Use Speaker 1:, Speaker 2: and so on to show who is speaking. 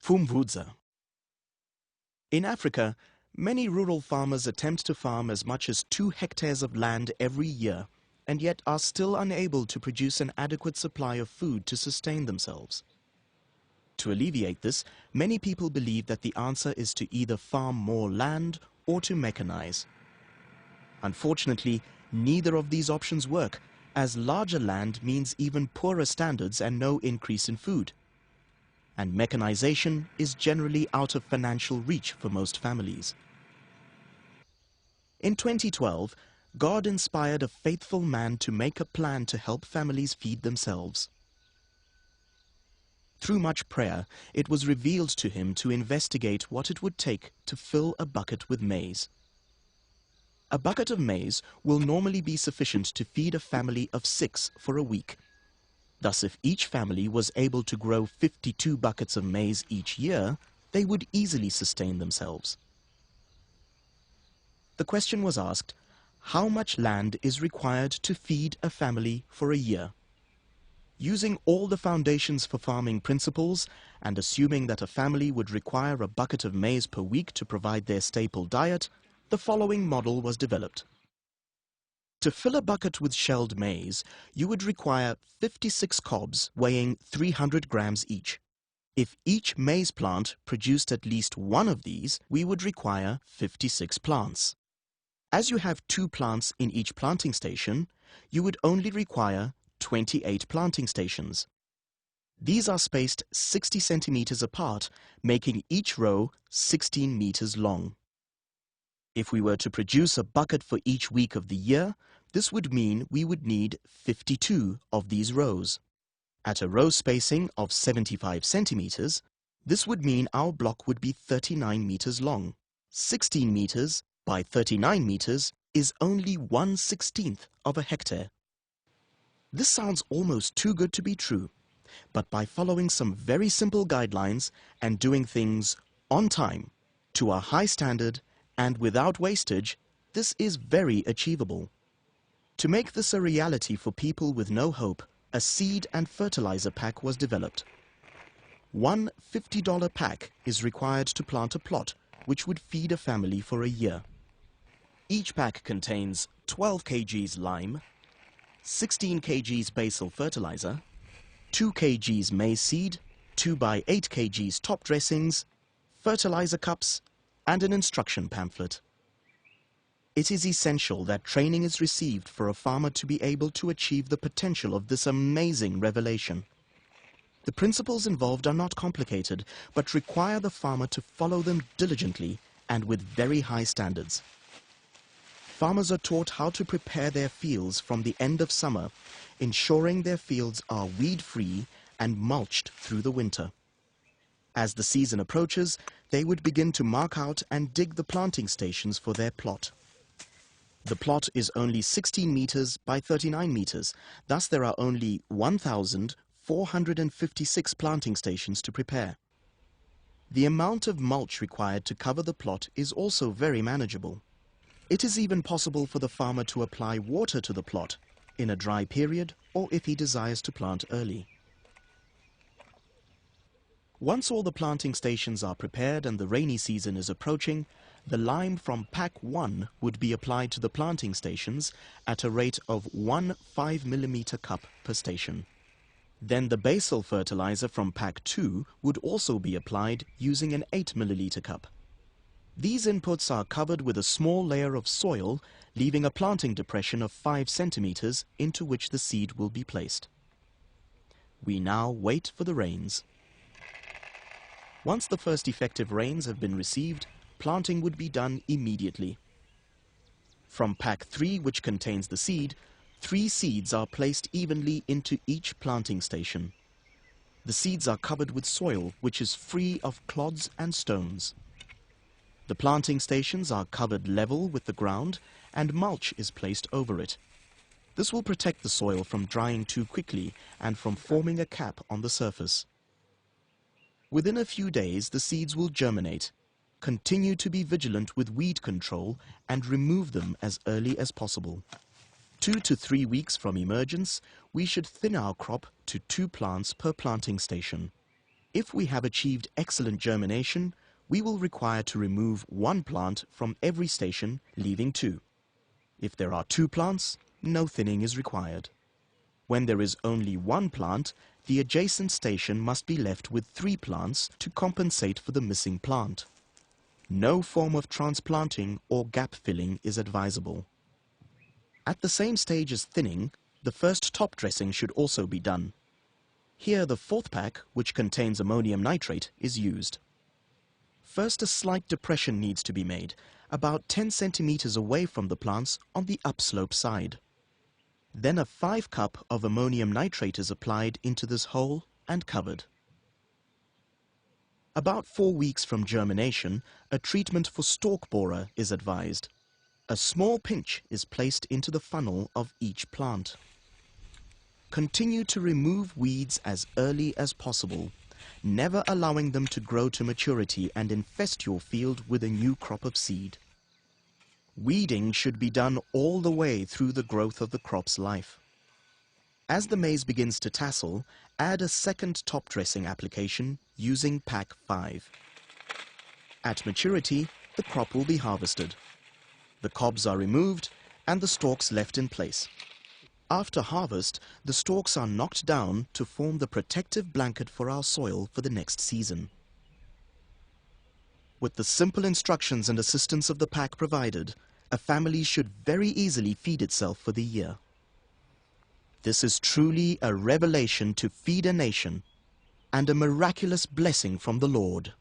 Speaker 1: Pfumvudza. In Africa, many rural farmers attempt to farm as much as 2 hectares of land every year, and yet are still unable to produce an adequate supply of food to sustain themselves. To alleviate this, many people believe that the answer is to either farm more land or to mechanize. Unfortunately, neither of these options work, as larger land means even poorer standards and no increase in food. And mechanization is generally out of financial reach for most families. In 2012, God inspired a faithful man to make a plan to help families feed themselves. Through much prayer, it was revealed to him to investigate what it would take to fill a bucket with maize. A bucket of maize will normally be sufficient to feed a family of 6 for a week. Thus, if each family was able to grow 52 buckets of maize each year, they would easily sustain themselves. The question was asked, how much land is required to feed a family for a year? Using all the foundations for farming principles and assuming that a family would require a bucket of maize per week to provide their staple diet, the following model was developed. To fill a bucket with shelled maize, you would require 56 cobs weighing 300 grams each. If each maize plant produced at least one of these, we would require 56 plants. As you have 2 plants in each planting station, you would only require 28 planting stations. These are spaced 60 centimeters apart, making each row 16 meters long. If we were to produce a bucket for each week of the year, this would mean we would need 52 of these rows. At a row spacing of 75 centimeters, this would mean our block would be 39 meters long. 16 meters by 39 meters is only 1/16 of a hectare. This sounds almost too good to be true, but by following some very simple guidelines and doing things on time, to a high standard, and without wastage, this is very achievable. To make this a reality for people with no hope, a seed and fertilizer pack was developed. One $50 pack is required to plant a plot, which would feed a family for a year. Each pack contains 12 kgs lime, 16 kgs basal fertilizer, 2 kgs maize seed, 2 by 8 kgs top dressings, fertilizer cups, and an instruction pamphlet. It is essential that training is received for a farmer to be able to achieve the potential of this amazing revelation. The principles involved are not complicated, but require the farmer to follow them diligently and with very high standards. Farmers are taught how to prepare their fields from the end of summer, ensuring their fields are weed-free and mulched through the winter. As the season approaches, they would begin to mark out and dig the planting stations for their plot. The plot is only 16 meters by 39 meters, thus there are only 1,456 planting stations to prepare. The amount of mulch required to cover the plot is also very manageable. It is even possible for the farmer to apply water to the plot in a dry period or if he desires to plant early. Once all the planting stations are prepared and the rainy season is approaching, the lime from pack 1 would be applied to the planting stations at a rate of 1 5mm cup per station. Then the basal fertilizer from pack 2 would also be applied using an 8 ml cup. These inputs are covered with a small layer of soil, leaving a planting depression of 5 centimeters into which the seed will be placed. We now wait for the rains. Once the first effective rains have been received, planting would be done immediately. From pack 3, which contains the seed, 3 seeds are placed evenly into each planting station. The seeds are covered with soil, which is free of clods and stones. The planting stations are covered level with the ground and mulch is placed over it. This will protect the soil from drying too quickly and from forming a cap on the surface. Within a few days, the seeds will germinate. Continue to be vigilant with weed control and remove them as early as possible. 2 to 3 weeks from emergence, we should thin our crop to 2 plants per planting station. If we have achieved excellent germination, we will require to remove one plant from every station, leaving two. If there are two plants, no thinning is required. When there is only one plant, the adjacent station must be left with three plants to compensate for the missing plant. No form of transplanting or gap filling is advisable. At the same stage as thinning, the first top dressing should also be done. Here the fourth pack, which contains ammonium nitrate, is used. First, a slight depression needs to be made, about 10 centimeters away from the plants on the upslope side. Then a 5 cup of ammonium nitrate is applied into this hole and covered. About 4 weeks from germination, a treatment for stalk borer is advised. A small pinch is placed into the funnel of each plant. Continue to remove weeds as early as possible, never allowing them to grow to maturity and infest your field with a new crop of seed. Weeding should be done all the way through the growth of the crop's life. As the maize begins to tassel, add a second top dressing application using pack 5. At maturity, the crop will be harvested. The cobs are removed and the stalks left in place. After harvest, the stalks are knocked down to form the protective blanket for our soil for the next season. With the simple instructions and assistance of the pack provided, a family should very easily feed itself for the year. This is truly a revelation to feed a nation and a miraculous blessing from the Lord.